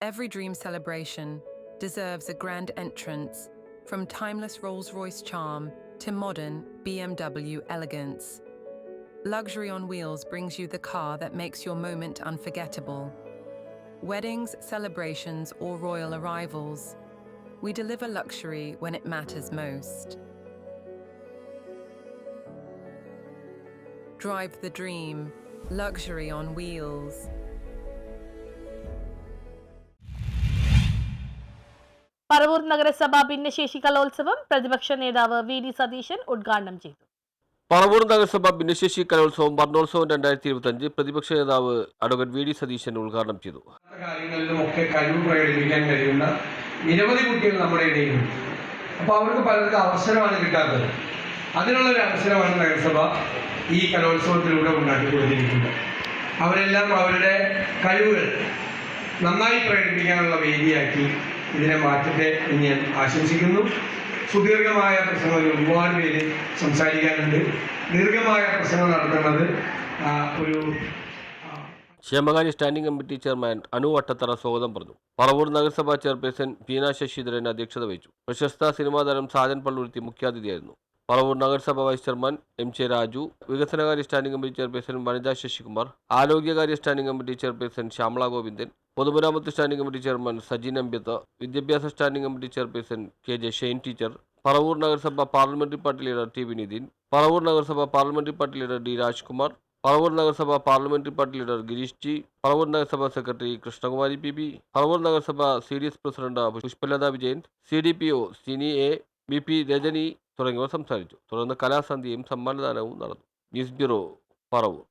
Every dream celebration deserves a grand entrance, from timeless Rolls-Royce charm to modern BMW elegance. Luxury on Wheels brings you the car that makes your moment unforgettable. Weddings, celebrations, or royal arrivals, we deliver luxury when it matters most. Drive the dream, luxury on wheels. Paravur നഗരസഭ ഭിന്നശേഷി കലോത്സവം പ്രതിപക്ഷ നേതാവ് V D Satheesan ഉദ്ഘാടനം ചെയ്തു. പറവൂർ നഗരസഭ ഭിന്നശേഷി കലോത്സവം വർണ്ണോത്സവം 2025 പ്രതിപക്ഷ നേതാവ് അഡ്വക്കേറ്റ് വി ഡി സതീശൻ ഉദ്ഘാടനം ചെയ്തു. കാര്യങ്ങളിലുമൊക്കെ കഴിവ് പ്രകടിപ്പിക്കാൻ കഴിയുന്ന നിരവധി കുട്ടികൾ നമ്മുടെ ഇടയിലുണ്ട്. അപ്പോൾ അവർക്ക് പലർക്കും അവസരമാണ് കിട്ടാത്തത്. അതിനുള്ളൊരു അവസരമാണ് നഗരസഭ ഈ കലോത്സവത്തിലൂടെ ഉണ്ടാക്കിക്കൊടുത്തിരിക്കുന്നത്. അവരെല്ലാം അവരുടെ കഴിവുകൾ നന്നായി പ്രകടിപ്പിക്കാനുള്ള വേദിയാക്കി ഇതിനെ മാറ്റട്ടെ എന്ന് ഞാൻ ആശംസിക്കുന്നു. സുദീർഘമായ പ്രസംഗങ്ങൾ ഒരുപാട് പേര് സംസാരിക്കാനുണ്ട്. ദീർഘമായ പ്രസംഗം നടത്തുന്നത് ഒരു ക്ഷേമകാര്യ standing committee chairman Anu Vattathara സ്വാഗതം പറഞ്ഞു. പറവൂർ നഗരസഭാ ചെയർപേഴ്സൺ ബീന ശശിധരൻ അധ്യക്ഷത വഹിച്ചു. പ്രശസ്ത സിനിമാ താരം സാജൻ പള്ളുരുത്തി മുഖ്യാതിഥിയായിരുന്നു. പറവൂർ നഗരസഭ vice chairman M J Raju, വികസനകാര്യ standing committee chairperson Vanitha Sasikumar, ആരോഗ്യകാര്യ standing committee chairperson Shyamala Govindan, പൊതുമരാമത്ത് standing committee chairman Sajin Ambyath, വിദ്യാഭ്യാസ standing committee chairperson K J Shane teacher, Paravur നഗരസഭ parliamentary party leader T V Nithin, Paravur നഗരസഭ parliamentary party leader D Rajkumar, Paravur നഗരസഭ parliamentary party leader Girish G, Paravur നഗരസഭ secretary Krishnakumari P, Paravur നഗരസഭ CDS president Pushpalatha Vijayan, CDPO Sini A, BP Rajani തുടങ്ങിയവർ സംസാരിച്ചു. തുടർന്ന് കലാസന്ധ്യയും സമ്മാനദാനവും നടന്നു. News bureau, Paravur.